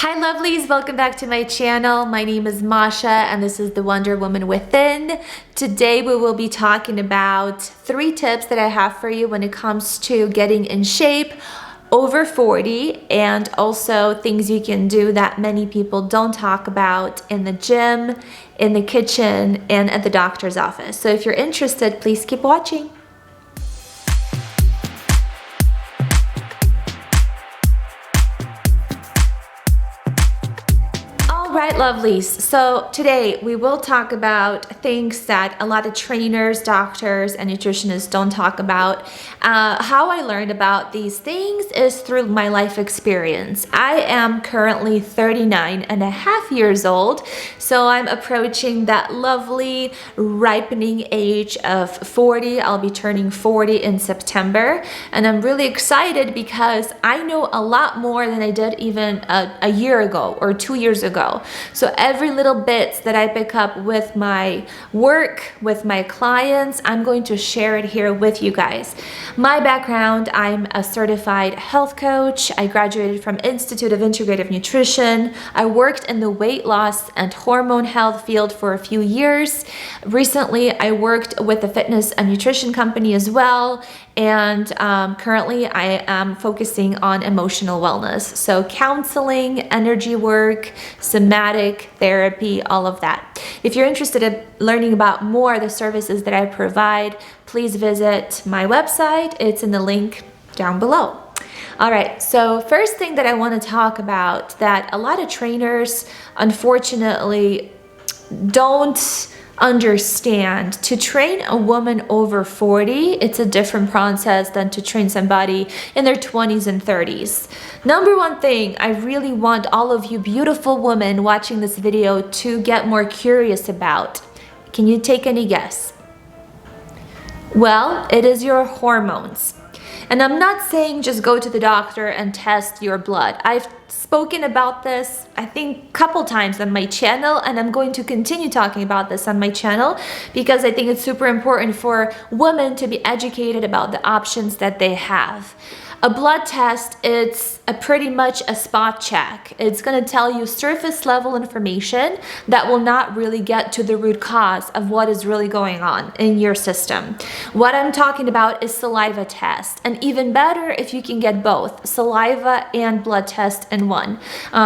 Hi lovelies, welcome back to my channel. My name is Masha and this is the Wonder Woman Within. Today we will be talking about 3 tips that I have for you when it comes to getting in shape over 40, and also things you can do that many people don't talk about in the gym, in the kitchen, and at the doctor's office. So if you're interested, please keep watching. Alright lovelies, so today we will talk about things that a lot of trainers, doctors, and nutritionists don't talk about. How I learned about these things is through my life experience. I am currently 39 and a half years old, so I'm approaching that lovely ripening age of 40. I'll be turning 40 in September, and I'm really excited because I know a lot more than I did even a year ago or 2 years ago. So every little bits that I pick up with my work, with my clients, I'm going to share it here with you guys. My background, I'm a certified health coach. I graduated from Institute of Integrative Nutrition. I worked in the weight loss and hormone health field for a few years. Recently, I worked with a fitness and nutrition company as well. And currently I am focusing on emotional wellness. So counseling, energy work, somatic therapy, all of that. If you're interested in learning about more of the services that I provide, please visit my website. It's in the link down below. All right, so first thing that I want to talk about that a lot of trainers unfortunately don't understand. To train a woman over 40, it's a different process than to train somebody in their 20s and 30s. Number one thing I really want all of you beautiful women watching this video to get more curious about. Can you take any guess? Well, it is your hormones. And I'm not saying just go to the doctor and test your blood. I've spoken about this, I think, a couple times on my channel, and I'm going to continue talking about this on my channel because I think it's super important for women to be educated about the options that they have. A blood test, it's pretty much a spot check. It's going to tell you surface level information that will not really get to the root cause of what is really going on in your system. What I'm talking about is saliva test, and even better if you can get both saliva and blood test in one.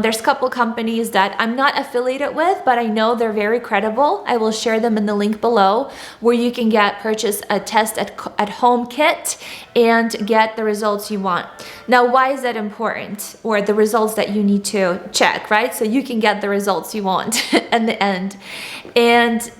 There's a couple companies that I'm not affiliated with, but I know they're very credible. I will share them in the link below where you can purchase a test at home kit and get the results you want. Now, why is that important, or the results that you need to check, right? So you can get the results you want in the end. And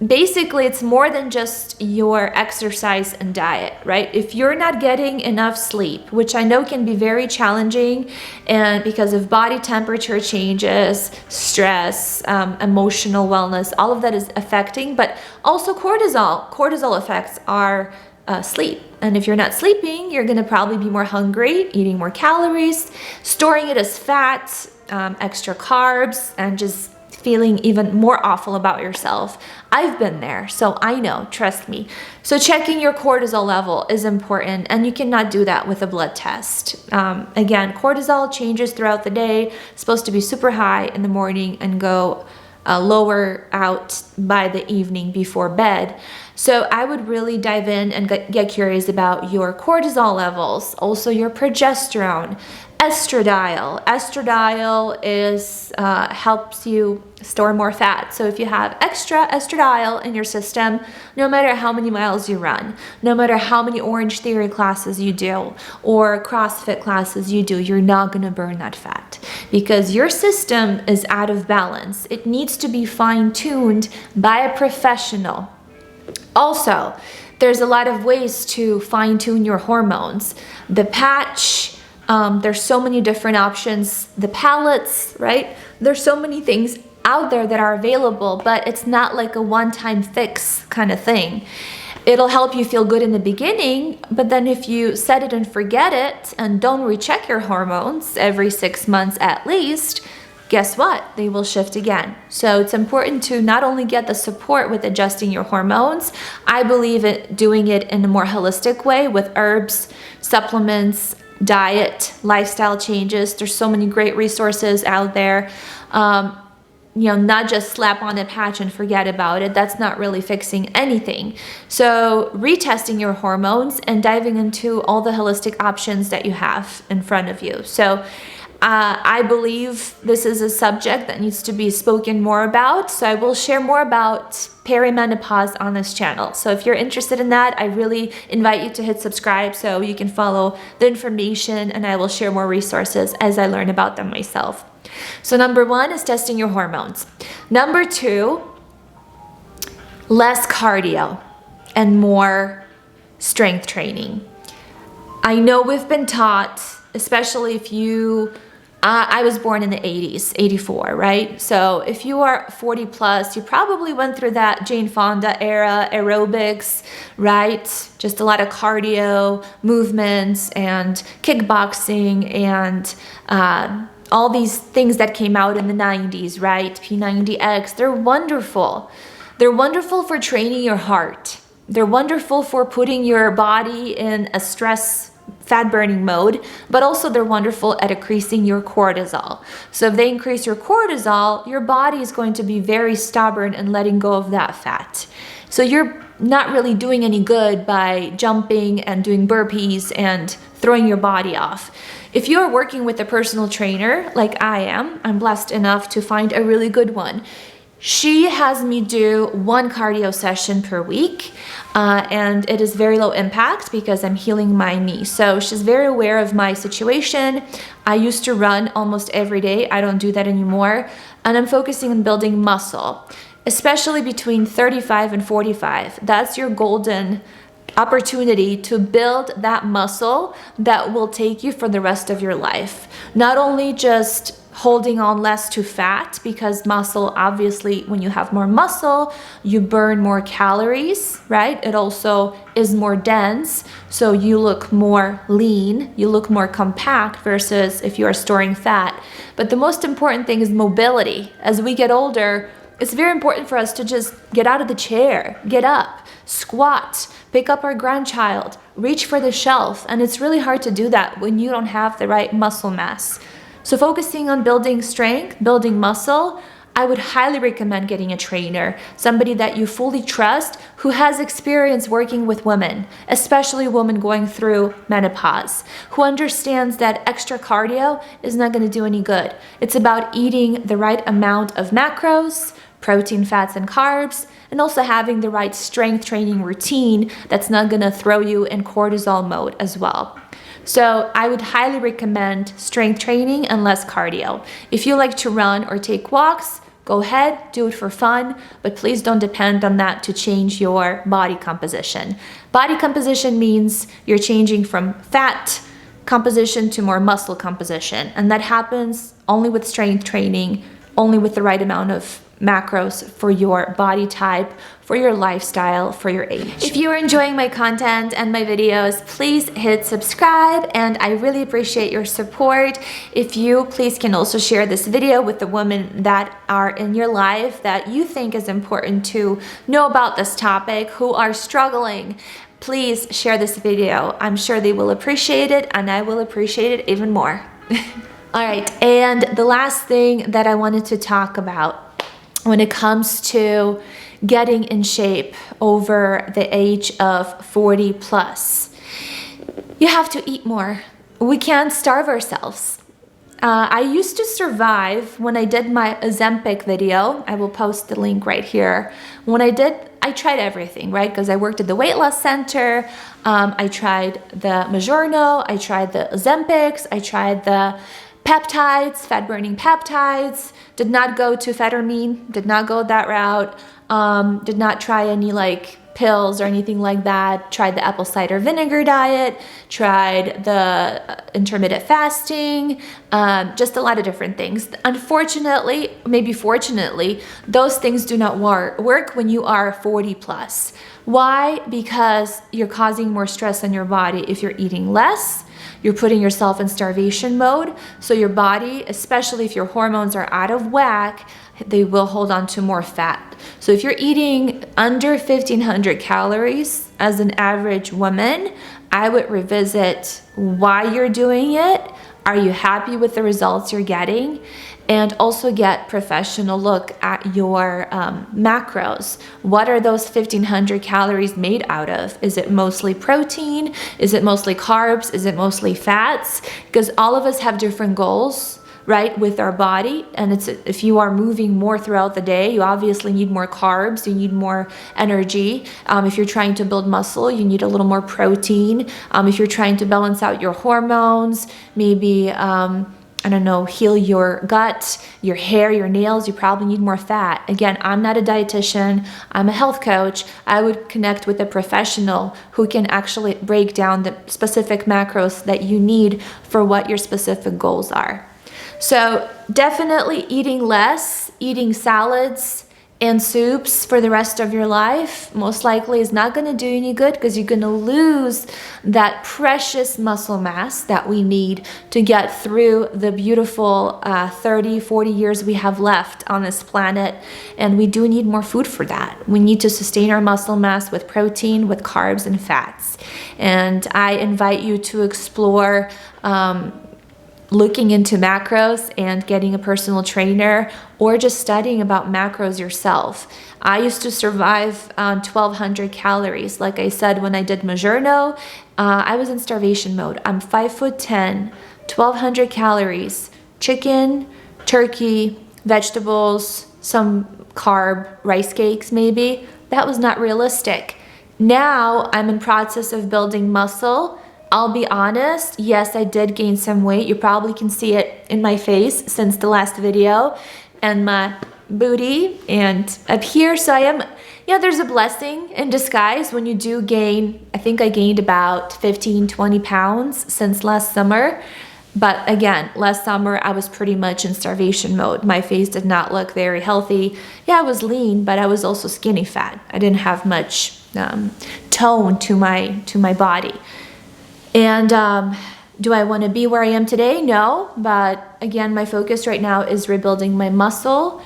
basically, it's more than just your exercise and diet, right? If you're not getting enough sleep, which I know can be very challenging, and because of body temperature changes, stress, emotional wellness, all of that is affecting, but also cortisol. Cortisol affects our sleep. And if you're not sleeping, you're going to probably be more hungry, eating more calories, storing it as fat, extra carbs, and just feeling even more awful about yourself. I've been there, so I know, trust me. So checking your cortisol level is important, and you cannot do that with a blood test. Again, cortisol changes throughout the day. It's supposed to be super high in the morning and go lower out by the evening before bed. So I would really dive in and get curious about your cortisol levels, also your progesterone, estradiol. Estradiol is helps you store more fat. So if you have extra estradiol in your system, no matter how many miles you run, no matter how many Orange Theory classes you do or CrossFit classes you do, you're not going to burn that fat because your system is out of balance. It needs to be fine-tuned by a professional. Also, there's a lot of ways to fine-tune your hormones. The patch, there's so many different options. The pellets, right? There's so many things out there that are available, but it's not like a one-time fix kind of thing. It'll help you feel good in the beginning, but then if you set it and forget it and don't recheck your hormones every 6 months at least, guess what? They will shift again. So it's important to not only get the support with adjusting your hormones, I believe in doing it in a more holistic way with herbs, supplements, diet, lifestyle changes. There's so many great resources out there. Not just slap on a patch and forget about it. That's not really fixing anything. So retesting your hormones and diving into all the holistic options that you have in front of you. So I believe this is a subject that needs to be spoken more about. So I will share more about perimenopause on this channel. So if you're interested in that, I really invite you to hit subscribe so you can follow the information, and I will share more resources as I learn about them myself. So number 1 is testing your hormones. Number 2, less cardio and more strength training. I know we've been taught, especially if you, I was born in the 80s, 84, right? So if you are 40 plus, you probably went through that Jane Fonda era, aerobics, right? Just a lot of cardio, movements, and kickboxing, and all these things that came out in the 90s, right? P90X, they're wonderful. They're wonderful for training your heart. They're wonderful for putting your body in a stress fat burning mode, but also they're wonderful at increasing your cortisol. So if they increase your cortisol, your body is going to be very stubborn and letting go of that fat. So you're not really doing any good by jumping and doing burpees and throwing your body off. If you're working with a personal trainer like I am, I'm blessed enough to find a really good one. She has me do 1 cardio session per week, and it is very low impact because I'm healing my knee. So she's very aware of my situation. I used to run almost every day. I don't do that anymore. And I'm focusing on building muscle, especially between 35 and 45. That's your golden opportunity to build that muscle that will take you for the rest of your life. Not only just holding on less to fat, because muscle, obviously, when you have more muscle, you burn more calories, right? It also is more dense, so you look more lean, you look more compact versus if you are storing fat. But the most important thing is mobility. As we get older, it's very important for us to just get out of the chair, get up, squat, pick up our grandchild, reach for the shelf. And it's really hard to do that when you don't have the right muscle mass. So focusing on building strength, building muscle, I would highly recommend getting a trainer, somebody that you fully trust, who has experience working with women, especially women going through menopause, who understands that extra cardio is not going to do any good. It's about eating the right amount of macros, protein, fats, and carbs, and also having the right strength training routine that's not going to throw you in cortisol mode as well. So I would highly recommend strength training and less cardio. If you like to run or take walks, go ahead, do it for fun, but please don't depend on that to change your body composition. Body composition means you're changing from fat composition to more muscle composition, and that happens only with strength training, only with the right amount of macros for your body type, for your lifestyle, for your age. If you are enjoying my content and my videos, please hit subscribe, and I really appreciate your support. If you please can also share this video with the women that are in your life that you think is important to know about this topic, who are struggling. Please share this video. I'm sure they will appreciate it, and I will appreciate it even more. All right, and the last thing that I wanted to talk about when it comes to getting in shape over the age of 40 plus, you have to eat more. We can't starve ourselves. I used to survive when I did my Ozempic video. I will post the link right here. When I tried everything, right? Because I worked at the weight loss center. I tried the Majorno, I tried the Ozempics, I tried the peptides, fat burning peptides, did not go to Phetermine, did not go that route, did not try any like pills or anything like that, tried the apple cider vinegar diet, tried the intermittent fasting, just a lot of different things. Unfortunately, maybe fortunately, those things do not work when you are 40 plus. Why? Because you're causing more stress on your body if you're eating less. You're putting yourself in starvation mode. So your body, especially if your hormones are out of whack, they will hold on to more fat. So if you're eating under 1,500 calories as an average woman, I would revisit why you're doing it. Are you happy with the results you're getting? And also get professional look at your macros. What are those 1,500 calories made out of? Is it mostly protein? Is it mostly carbs? Is it mostly fats? Because all of us have different goals, right, with our body. And it's, if you are moving more throughout the day, you obviously need more carbs, you need more energy. If you're trying to build muscle, you need a little more protein. If you're trying to balance out your hormones, maybe I don't know, heal your gut, your hair, your nails, you probably need more fat. Again, I'm not a dietitian, I'm a health coach. I would connect with a professional who can actually break down the specific macros that you need for what your specific goals are. So definitely eating less, eating salads and soups for the rest of your life most likely is not going to do you any good, because you're going to lose that precious muscle mass that we need to get through the beautiful 30, 40 years we have left on this planet. And we do need more food for that. We need to sustain our muscle mass with protein, with carbs and fats. And I invite you to explore looking into macros and getting a personal trainer, or just studying about macros yourself. I used to survive on 1,200 calories. Like I said, when I did Majerno, I was in starvation mode. I'm 5'10", 1,200 calories, chicken, turkey, vegetables, some carb, rice cakes maybe. That was not realistic. Now I'm in process of building muscle. I'll be honest, yes, I did gain some weight. You probably can see it in my face since the last video, and my booty and up here. So I am, yeah, there's a blessing in disguise when you do gain. I think I gained about 15, 20 pounds since last summer. But again, last summer I was pretty much in starvation mode. My face did not look very healthy. Yeah, I was lean, but I was also skinny fat. I didn't have much tone to my body. And do I want to be where I am today? No, but again, my focus right now is rebuilding my muscle,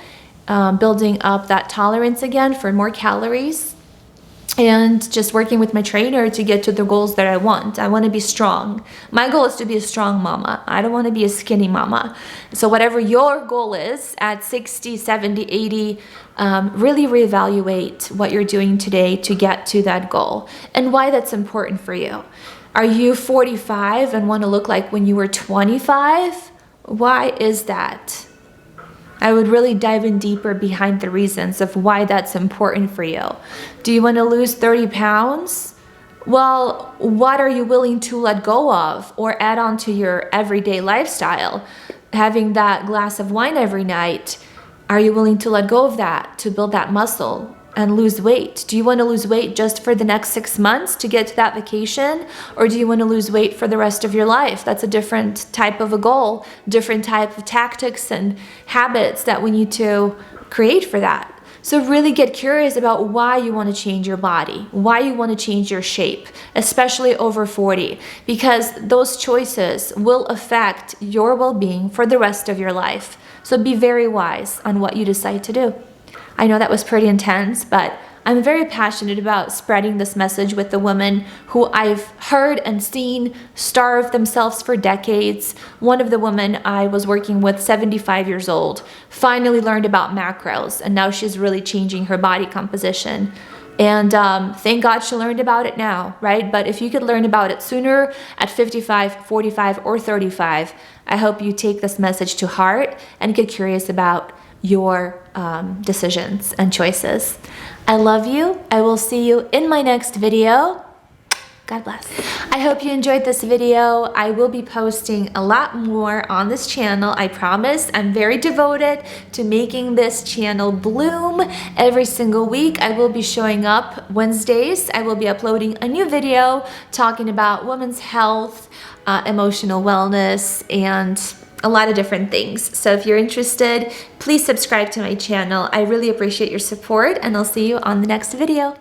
building up that tolerance again for more calories, and just working with my trainer to get to the goals that I want. I want to be strong. My goal is to be a strong mama. I don't want to be a skinny mama. So whatever your goal is at 60, 70, 80, really reevaluate what you're doing today to get to that goal and why that's important for you. Are you 45 and want to look like when you were 25? Why is that? I would really dive in deeper behind the reasons of why that's important for you. Do you want to lose 30 pounds? Well, what are you willing to let go of or add on to your everyday lifestyle? Having that glass of wine every night, are you willing to let go of that to build that muscle and lose weight? Do you want to lose weight just for the next 6 months to get to that vacation? Or do you want to lose weight for the rest of your life? That's a different type of a goal, different type of tactics and habits that we need to create for that. So really get curious about why you want to change your body, why you want to change your shape, especially over 40, because those choices will affect your well-being for the rest of your life. So be very wise on what you decide to do. I know that was pretty intense, but I'm very passionate about spreading this message with the women who I've heard and seen starve themselves for decades. One of the women I was working with, 75 years old, finally learned about macros, and now she's really changing her body composition. And thank God she learned about it now, right? But if you could learn about it sooner, at 55, 45, or 35, I hope you take this message to heart and get curious about your decisions and choices. I love you. I will see you in my next video. God bless. I hope you enjoyed this video. I will be posting a lot more on this channel, I promise. I'm very devoted to making this channel bloom every single week. I will be showing up Wednesdays. I will be uploading a new video talking about women's health, emotional wellness, and a lot of different things. So if you're interested, please subscribe to my channel. I really appreciate your support, and I'll see you on the next video.